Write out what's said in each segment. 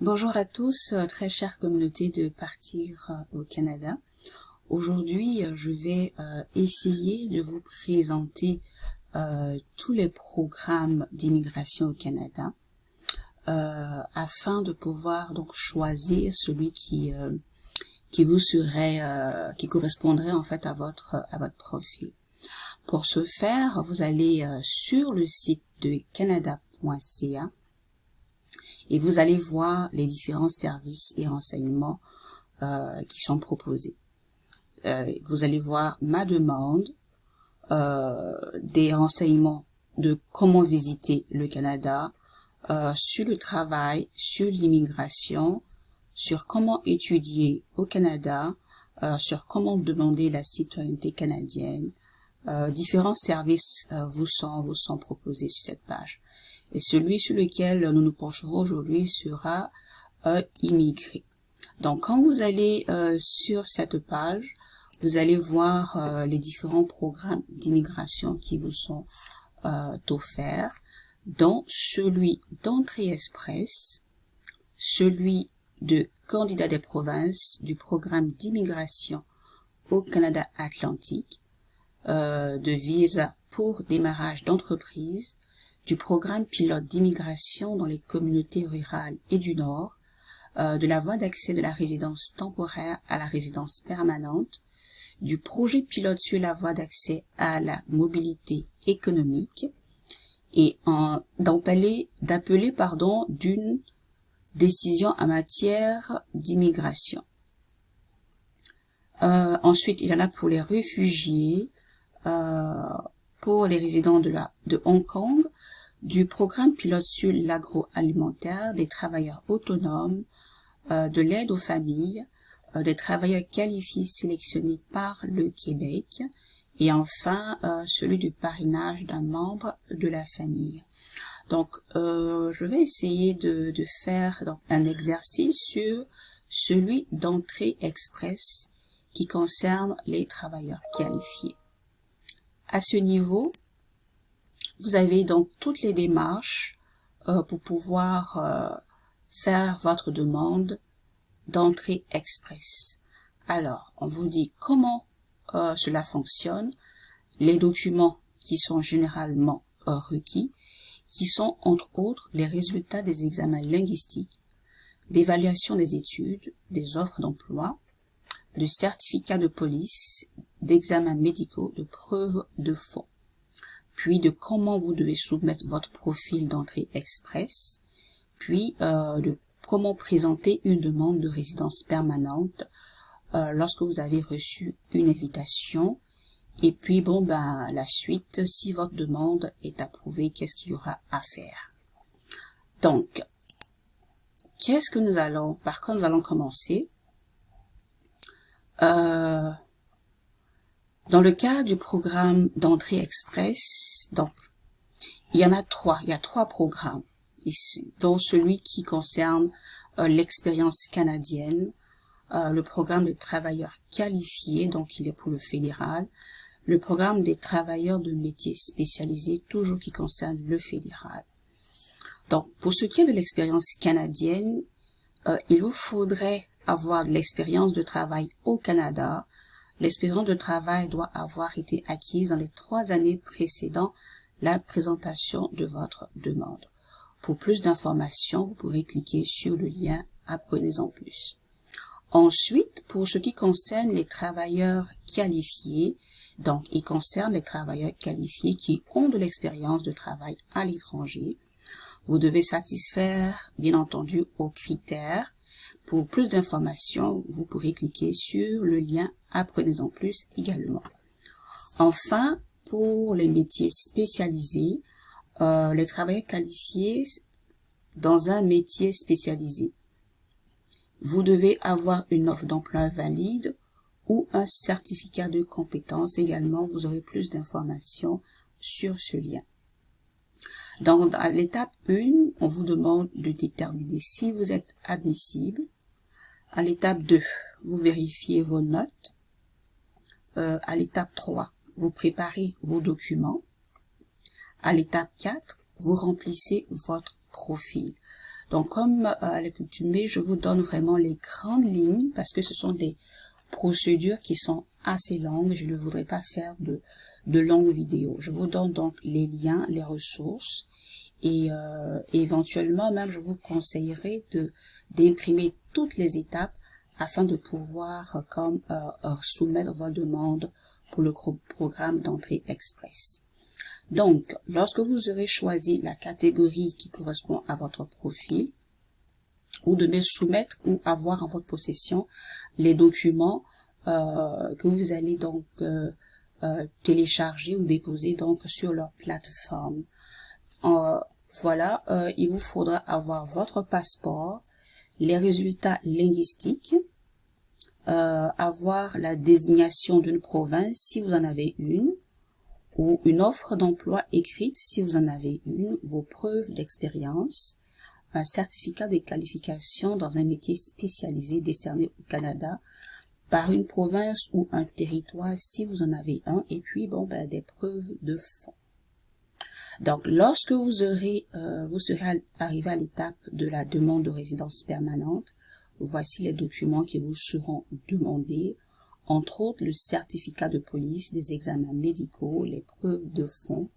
Bonjour à tous, très chère communauté de Partir au Canada. Aujourd'hui, je vais essayer de vous présenter tous les programmes d'immigration au Canada afin de pouvoir donc choisir celui qui vous serait qui correspondrait en fait à votre profil. Pour ce faire, vous allez sur le site de canada.ca et vous allez voir les différents services et renseignements qui sont proposés. Vous allez voir ma demande, des renseignements de comment visiter le Canada, sur le travail, sur l'immigration, sur comment étudier au Canada, sur comment demander la citoyenneté canadienne. Différents services vous sont proposés sur cette page. Et celui sur lequel nous nous pencherons aujourd'hui sera immigré. Donc, quand vous allez sur cette page, vous allez voir les différents programmes d'immigration qui vous sont offerts, dont celui d'entrée express, celui de candidat des provinces du programme d'immigration au Canada Atlantique, de visa pour démarrage d'entreprise, du programme pilote d'immigration dans les communautés rurales et du Nord, de la voie d'accès de la résidence temporaire à la résidence permanente, du projet pilote sur la voie d'accès à la mobilité économique et d'appeler d'une décision en matière d'immigration. Ensuite, il y en a pour les réfugiés, pour les résidents de Hong Kong, du programme pilote sur l'agroalimentaire, des travailleurs autonomes, de l'aide aux familles, des travailleurs qualifiés sélectionnés par le Québec, et enfin celui du parrainage d'un membre de la famille. Donc, je vais essayer de faire donc, un exercice sur celui d'entrée express qui concerne les travailleurs qualifiés. À ce niveau, vous avez donc toutes les démarches pour pouvoir faire votre demande d'entrée express. Alors, on vous dit comment cela fonctionne, les documents qui sont généralement requis, qui sont entre autres les résultats des examens linguistiques, d'évaluation des études, des offres d'emploi, de certificats de police, d'examens médicaux, de preuves de fonds, puis de comment vous devez soumettre votre profil d'entrée express, puis de comment présenter une demande de résidence permanente lorsque vous avez reçu une invitation, et puis la suite, si votre demande est approuvée, qu'est-ce qu'il y aura à faire. Donc, par quoi nous allons commencer? Dans le cas du programme d'entrée express, donc, il y a trois programmes ici, dont celui qui concerne l'expérience canadienne, le programme de travailleurs qualifiés, donc il est pour le fédéral, le programme des travailleurs de métiers spécialisés, toujours qui concerne le fédéral. Donc, pour ce qui est de l'expérience canadienne, il vous faudrait avoir de l'expérience de travail au Canada. L'expérience de travail doit avoir été acquise dans les 3 années précédant la présentation de votre demande. Pour plus d'informations, vous pourrez cliquer sur le lien « Apprenez-en plus ». Ensuite, pour ce qui concerne les travailleurs qualifiés, donc il concerne les travailleurs qualifiés qui ont de l'expérience de travail à l'étranger. Vous devez satisfaire, bien entendu, aux critères. Pour plus d'informations, vous pourrez cliquer sur le lien « Apprenez-en plus » également. Enfin, pour les métiers spécialisés, les travailleurs qualifiés dans un métier spécialisé, vous devez avoir une offre d'emploi valide ou un certificat de compétence également. Vous aurez plus d'informations sur ce lien. Donc, à l'étape 1, on vous demande de déterminer si vous êtes admissible. À l'étape 2, vous vérifiez vos notes. À l'étape 3, vous préparez vos documents. À l'étape 4, vous remplissez votre profil. Donc, comme à l'accoutumée, je vous donne vraiment les grandes lignes parce que ce sont des procédures qui sont assez longues. Je ne voudrais pas faire de longues vidéos. Je vous donne donc les liens, les ressources et éventuellement même je vous conseillerais d'imprimer toutes les étapes afin de pouvoir soumettre vos demandes pour le programme d'entrée express. Donc, lorsque vous aurez choisi la catégorie qui correspond à votre profil, ou de soumettre ou avoir en votre possession les documents que vous allez donc télécharger ou déposer donc sur leur plateforme. Voilà, il vous faudra avoir votre passeport, les résultats linguistiques, avoir la désignation d'une province si vous en avez une, ou une offre d'emploi écrite si vous en avez une, vos preuves d'expérience, un certificat de qualification dans un métier spécialisé décerné au Canada par une province ou un territoire si vous en avez un, et puis des preuves de fonds. Donc, lorsque vous serez arrivé à l'étape de la demande de résidence permanente, voici les documents qui vous seront demandés, entre autres le certificat de police, des examens médicaux, les preuves de fonds,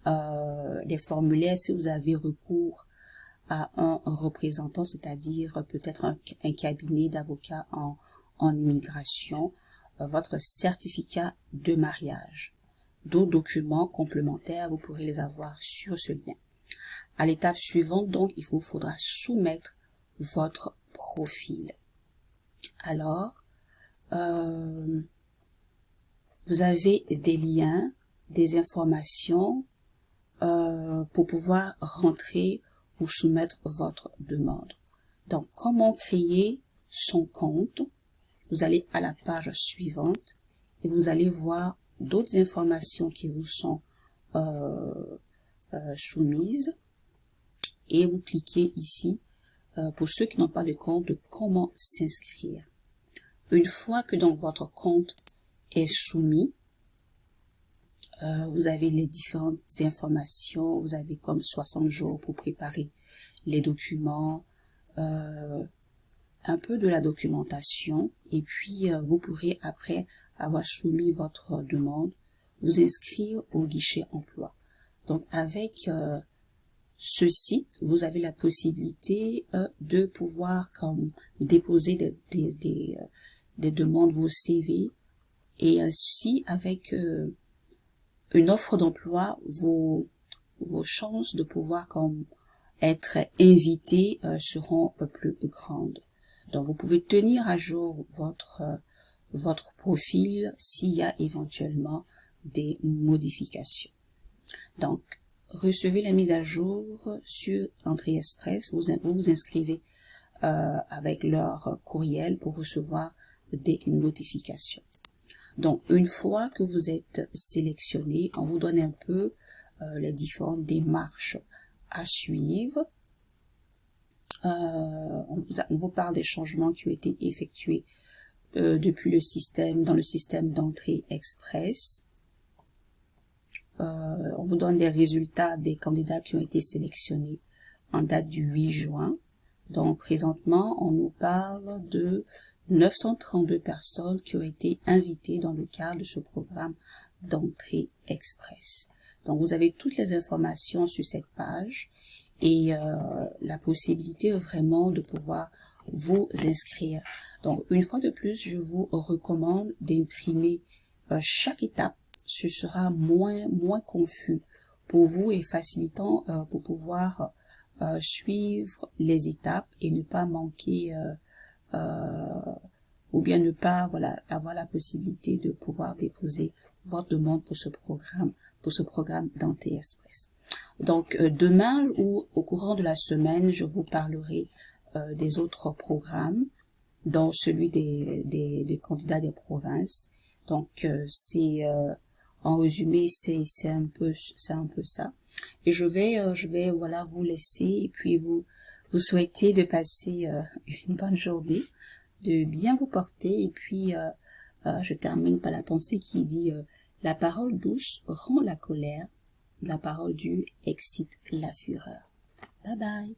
les formulaires si vous avez recours à un représentant, c'est-à-dire peut-être un cabinet d'avocats en immigration, votre certificat de mariage. D'autres documents complémentaires, vous pourrez les avoir sur ce lien. À l'étape suivante, donc, il vous faudra soumettre votre profil. Alors, vous avez des liens, des informations pour pouvoir rentrer ou soumettre votre demande. Donc, comment créer son compte? Vous allez à la page suivante et vous allez voir d'autres informations qui vous sont soumises et vous cliquez ici pour ceux qui n'ont pas de compte de comment s'inscrire. Une fois que donc votre compte est soumis, vous avez les différentes informations, vous avez comme 60 jours pour préparer les documents, un peu de la documentation, et puis vous pourrez, après avoir soumis votre demande, vous inscrire au guichet emploi. Donc avec ce site, vous avez la possibilité de pouvoir déposer des demandes, vos CV, et ainsi avec une offre d'emploi, vos chances de pouvoir être invité seront plus grandes. Donc vous pouvez tenir à jour votre profil s'il y a éventuellement des modifications. Donc recevez la mise à jour sur Entrée Express, vous vous inscrivez avec leur courriel pour recevoir des notifications. Donc une fois que vous êtes sélectionné, on vous donne un peu les différentes démarches à suivre. On vous parle des changements qui ont été effectués depuis dans le système d'entrée express. On vous donne les résultats des candidats qui ont été sélectionnés en date du 8 juin. Donc présentement, on nous parle de 932 personnes qui ont été invitées dans le cadre de ce programme d'entrée express. Donc vous avez toutes les informations sur cette page et la possibilité vraiment de pouvoir vous inscrire. Donc une fois de plus, je vous recommande d'imprimer chaque étape. Ce sera moins confus pour vous et facilitant pour pouvoir suivre les étapes et ne pas manquer ou bien ne pas avoir la possibilité de pouvoir déposer votre demande pour ce programme d'entrée express. Donc demain ou au courant de la semaine, je vous parlerai des autres programmes, dont celui des candidats des provinces. Donc c'est en résumé, c'est un peu ça. Et je vais vous laisser et puis vous souhaiter de passer une bonne journée, de bien vous porter et puis je termine par la pensée qui dit la parole douce rend la colère, la parole dure excite la fureur. Bye bye.